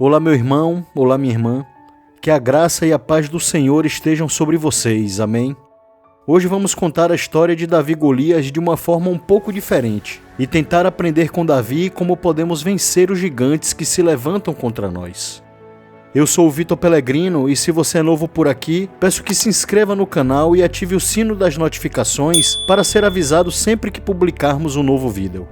Olá, meu irmão, olá, minha irmã. Que a graça e a paz do Senhor estejam sobre vocês, amém? Hoje vamos contar a história de Davi e Golias de uma forma um pouco diferente e tentar aprender com Davi como podemos vencer os gigantes que se levantam contra nós. Eu sou o Vitor Pellegrino e se você é novo por aqui, peço que se inscreva no canal e ative o sino das notificações para ser avisado sempre que publicarmos um novo vídeo.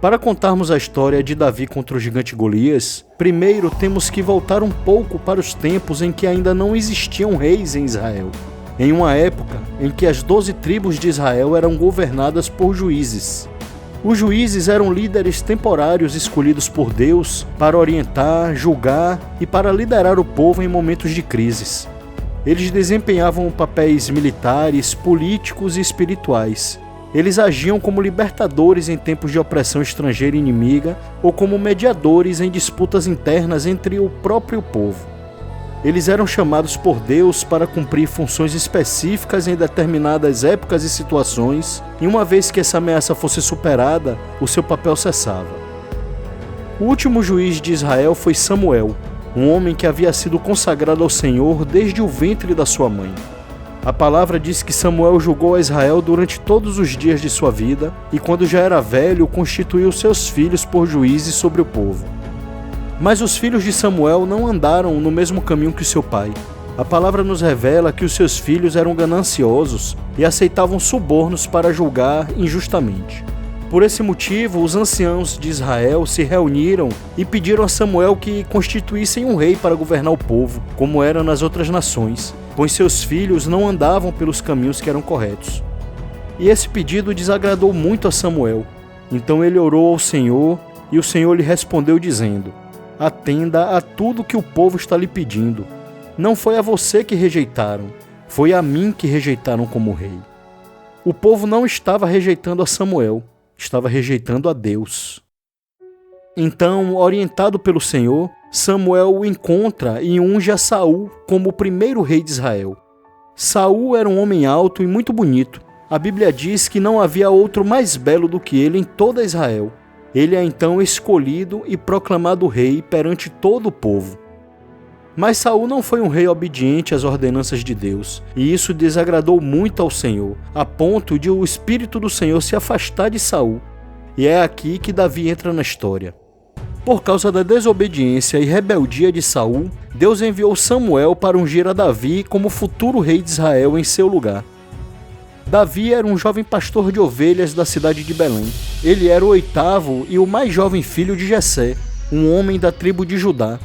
Para contarmos a história de Davi contra o gigante Golias, primeiro temos que voltar um pouco para os tempos em que ainda não existiam reis em Israel. Em uma época em que as 12 tribos de Israel eram governadas por juízes. Os juízes eram líderes temporários escolhidos por Deus para orientar, julgar e para liderar o povo em momentos de crises. Eles desempenhavam papéis militares, políticos e espirituais. Eles agiam como libertadores em tempos de opressão estrangeira e inimiga ou como mediadores em disputas internas entre o próprio povo. Eles eram chamados por Deus para cumprir funções específicas em determinadas épocas e situações, e uma vez que essa ameaça fosse superada, o seu papel cessava. O último juiz de Israel foi Samuel, um homem que havia sido consagrado ao Senhor desde o ventre da sua mãe. A palavra diz que Samuel julgou a Israel durante todos os dias de sua vida e quando já era velho, constituiu seus filhos por juízes sobre o povo. Mas os filhos de Samuel não andaram no mesmo caminho que seu pai. A palavra nos revela que os seus filhos eram gananciosos e aceitavam subornos para julgar injustamente. Por esse motivo, os anciãos de Israel se reuniram e pediram a Samuel que constituíssem um rei para governar o povo, como era nas outras nações, pois seus filhos não andavam pelos caminhos que eram corretos. E esse pedido desagradou muito a Samuel. Então ele orou ao Senhor e o Senhor lhe respondeu dizendo: atenda a tudo que o povo está lhe pedindo. Não foi a você que rejeitaram, foi a mim que rejeitaram como rei. O povo não estava rejeitando a Samuel, estava rejeitando a Deus. Então, orientado pelo Senhor, Samuel o encontra e unge a Saul como o primeiro rei de Israel. Saul era um homem alto e muito bonito. A Bíblia diz que não havia outro mais belo do que ele em toda Israel. Ele é então escolhido e proclamado rei perante todo o povo. Mas Saul não foi um rei obediente às ordenanças de Deus, e isso desagradou muito ao Senhor, a ponto de o Espírito do Senhor se afastar de Saul. E é aqui que Davi entra na história. Por causa da desobediência e rebeldia de Saul, Deus enviou Samuel para ungir a Davi como futuro rei de Israel em seu lugar. Davi era um jovem pastor de ovelhas da cidade de Belém. Ele era o 8º e o mais jovem filho de Jessé, um homem da tribo de Judá.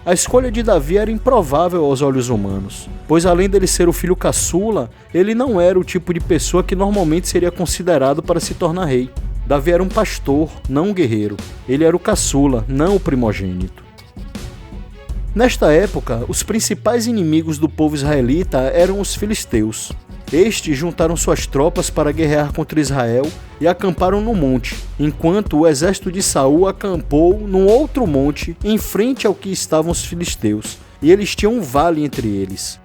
A escolha de Davi era improvável aos olhos humanos, pois além dele ser o filho caçula, ele não era o tipo de pessoa que normalmente seria considerado para se tornar rei. Davi era um pastor, não um guerreiro. Ele era o caçula, não o primogênito. Nesta época, os principais inimigos do povo israelita eram os filisteus. Estes juntaram suas tropas para guerrear contra Israel e acamparam no monte, enquanto o exército de Saul acampou num outro monte em frente ao que estavam os filisteus, e eles tinham um vale entre eles.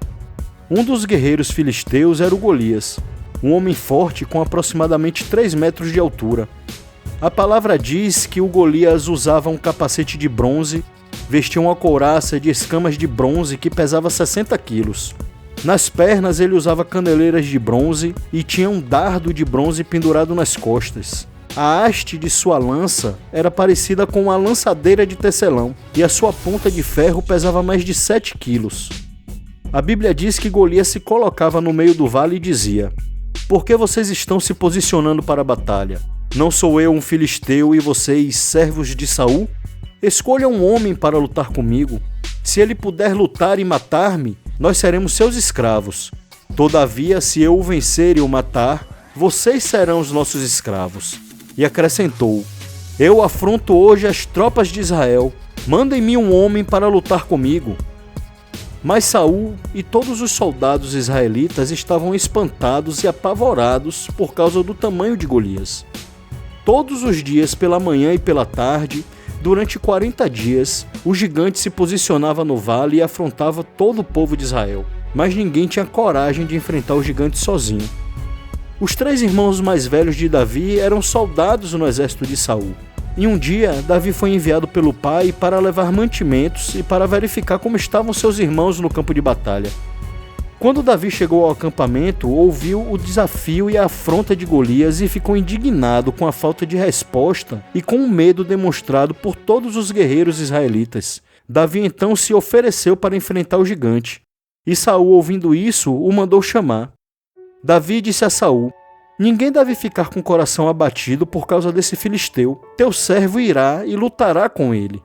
Um dos guerreiros filisteus era o Golias, um homem forte com aproximadamente 3 metros de altura. A palavra diz que o Golias usava um capacete de bronze, vestia uma couraça de escamas de bronze que pesava 60 quilos. Nas pernas ele usava caneleiras de bronze e tinha um dardo de bronze pendurado nas costas. A haste de sua lança era parecida com uma lançadeira de tecelão e a sua ponta de ferro pesava mais de 7 quilos. A Bíblia diz que Golias se colocava no meio do vale e dizia: por que vocês estão se posicionando para a batalha? Não sou eu um filisteu e vocês servos de Saul? Escolham um homem para lutar comigo. Se ele puder lutar e matar-me, nós seremos seus escravos. Todavia, se eu o vencer e o matar, vocês serão os nossos escravos. E acrescentou: eu afronto hoje as tropas de Israel. Mandem-me um homem para lutar comigo. Mas Saul e todos os soldados israelitas estavam espantados e apavorados por causa do tamanho de Golias. Todos os dias, pela manhã e pela tarde, durante 40 dias, o gigante se posicionava no vale e afrontava todo o povo de Israel. Mas ninguém tinha coragem de enfrentar o gigante sozinho. Os 3 irmãos mais velhos de Davi eram soldados no exército de Saul. E um dia, Davi foi enviado pelo pai para levar mantimentos e para verificar como estavam seus irmãos no campo de batalha. Quando Davi chegou ao acampamento, ouviu o desafio e a afronta de Golias e ficou indignado com a falta de resposta e com o medo demonstrado por todos os guerreiros israelitas. Davi então se ofereceu para enfrentar o gigante. E Saul, ouvindo isso, o mandou chamar. Davi disse a Saul: ninguém deve ficar com o coração abatido por causa desse filisteu. Teu servo irá e lutará com ele.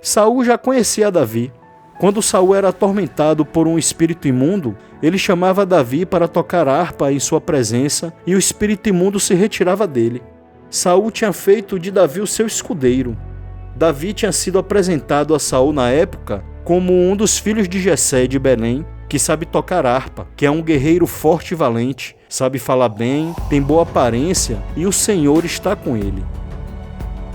Saul já conhecia Davi. Quando Saul era atormentado por um espírito imundo, ele chamava Davi para tocar harpa em sua presença e o espírito imundo se retirava dele. Saul tinha feito de Davi o seu escudeiro. Davi tinha sido apresentado a Saul na época como um dos filhos de Jessé de Belém, que sabe tocar harpa, que é um guerreiro forte e valente, sabe falar bem, tem boa aparência e o Senhor está com ele.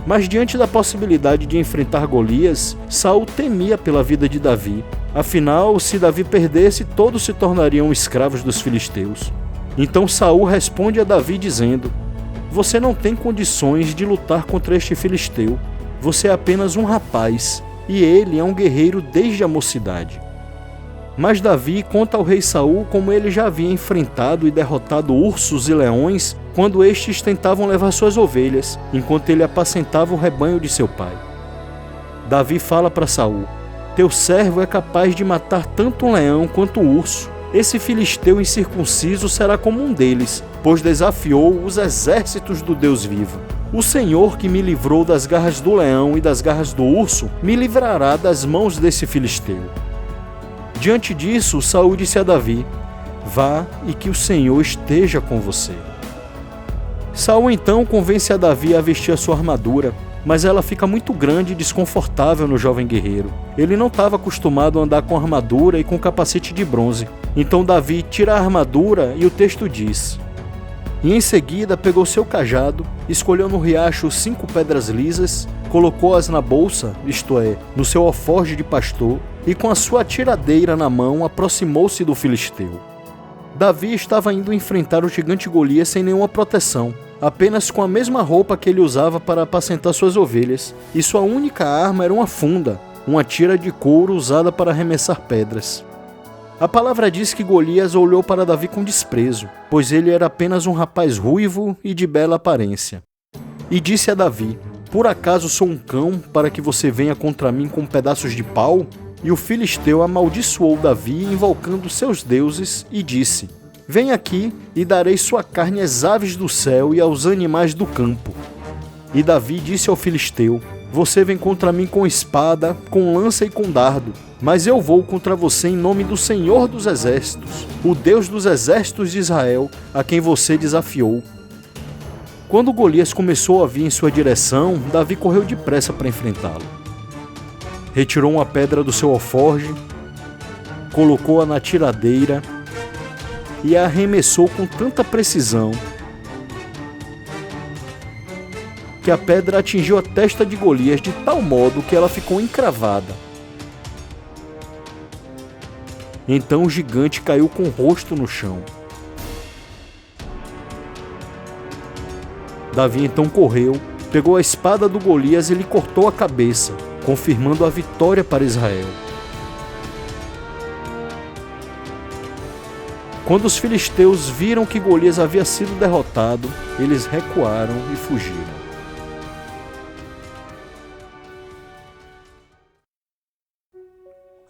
Mas diante da possibilidade de enfrentar Golias, Saul temia pela vida de Davi. Afinal, se Davi perdesse, todos se tornariam escravos dos filisteus. Então Saul responde a Davi dizendo: você não tem condições de lutar contra este filisteu. Você é apenas um rapaz, e ele é um guerreiro desde a mocidade. Mas Davi conta ao rei Saul como ele já havia enfrentado e derrotado ursos e leões quando estes tentavam levar suas ovelhas, enquanto ele apacentava o rebanho de seu pai. Davi fala para Saul: teu servo é capaz de matar tanto um leão quanto um urso. Esse filisteu incircunciso será como um deles, pois desafiou os exércitos do Deus vivo. O Senhor que me livrou das garras do leão e das garras do urso, me livrará das mãos desse filisteu. Diante disso, Saul disse a Davi: vá e que o Senhor esteja com você. Saul então convence a Davi a vestir a sua armadura, mas ela fica muito grande e desconfortável no jovem guerreiro. Ele não estava acostumado a andar com armadura e com capacete de bronze. Então Davi tira a armadura e o texto diz: e em seguida pegou seu cajado, escolheu no riacho 5 pedras lisas, colocou-as na bolsa, isto é, no seu alforje de pastor, e com a sua tiradeira na mão aproximou-se do filisteu. Davi estava indo enfrentar o gigante Golias sem nenhuma proteção, apenas com a mesma roupa que ele usava para apacentar suas ovelhas, e sua única arma era uma funda, uma tira de couro usada para arremessar pedras. A palavra diz que Golias olhou para Davi com desprezo, pois ele era apenas um rapaz ruivo e de bela aparência. E disse a Davi: por acaso sou um cão para que você venha contra mim com pedaços de pau? E o filisteu amaldiçoou Davi, invocando seus deuses, e disse: vem aqui e darei sua carne às aves do céu e aos animais do campo. E Davi disse ao filisteu: você vem contra mim com espada, com lança e com dardo, mas eu vou contra você em nome do Senhor dos Exércitos, o Deus dos exércitos de Israel, a quem você desafiou. Quando Golias começou a vir em sua direção, Davi correu depressa para enfrentá-lo. Retirou uma pedra do seu alforje, colocou-a na tiradeira e a arremessou com tanta precisão que a pedra atingiu a testa de Golias de tal modo que ela ficou encravada. Então o gigante caiu com o rosto no chão. Davi então correu, pegou a espada do Golias e lhe cortou a cabeça, confirmando a vitória para Israel. Quando os filisteus viram que Golias havia sido derrotado, eles recuaram e fugiram.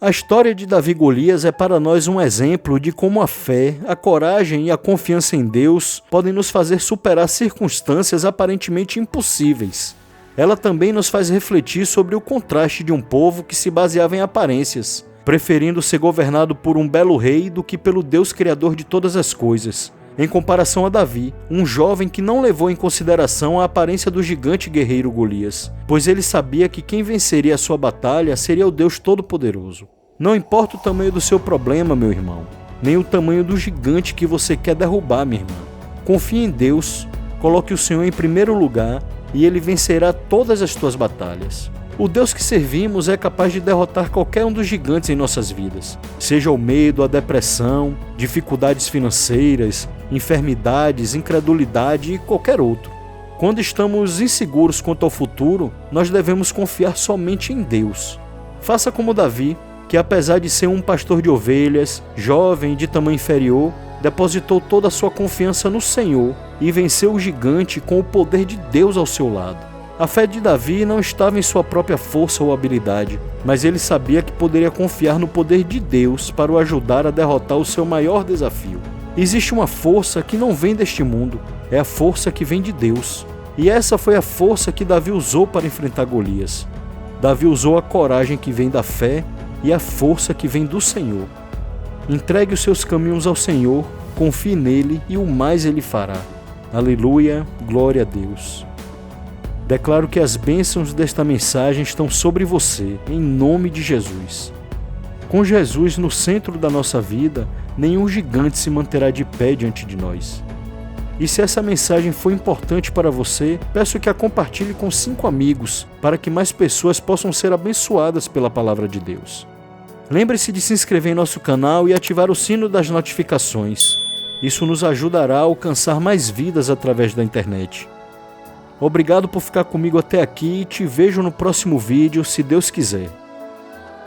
A história de Davi e Golias é para nós um exemplo de como a fé, a coragem e a confiança em Deus podem nos fazer superar circunstâncias aparentemente impossíveis. Ela também nos faz refletir sobre o contraste de um povo que se baseava em aparências, preferindo ser governado por um belo rei do que pelo Deus criador de todas as coisas, em comparação a Davi, um jovem que não levou em consideração a aparência do gigante guerreiro Golias, pois ele sabia que quem venceria a sua batalha seria o Deus Todo-Poderoso. Não importa o tamanho do seu problema, meu irmão, nem o tamanho do gigante que você quer derrubar, minha irmã. Confie em Deus, coloque o Senhor em primeiro lugar e Ele vencerá todas as tuas batalhas. O Deus que servimos é capaz de derrotar qualquer um dos gigantes em nossas vidas, seja o medo, a depressão, dificuldades financeiras, enfermidades, incredulidade e qualquer outro. Quando estamos inseguros quanto ao futuro, nós devemos confiar somente em Deus. Faça como Davi, que apesar de ser um pastor de ovelhas, jovem e de tamanho inferior, depositou toda a sua confiança no Senhor e venceu o gigante com o poder de Deus ao seu lado. A fé de Davi não estava em sua própria força ou habilidade, mas ele sabia que poderia confiar no poder de Deus para o ajudar a derrotar o seu maior desafio. Existe uma força que não vem deste mundo, é a força que vem de Deus. E essa foi a força que Davi usou para enfrentar Golias. Davi usou a coragem que vem da fé e a força que vem do Senhor. Entregue os seus caminhos ao Senhor, confie nele e o mais ele fará. Aleluia, glória a Deus. Declaro que as bênçãos desta mensagem estão sobre você, em nome de Jesus. Com Jesus no centro da nossa vida, nenhum gigante se manterá de pé diante de nós. E se essa mensagem foi importante para você, peço que a compartilhe com 5 amigos, para que mais pessoas possam ser abençoadas pela palavra de Deus. Lembre-se de se inscrever em nosso canal e ativar o sino das notificações. Isso nos ajudará a alcançar mais vidas através da internet. Obrigado por ficar comigo até aqui e te vejo no próximo vídeo, se Deus quiser.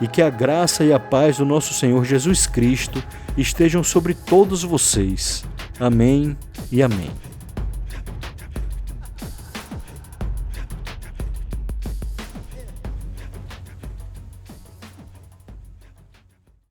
E que a graça e a paz do nosso Senhor Jesus Cristo estejam sobre todos vocês. Amém e amém.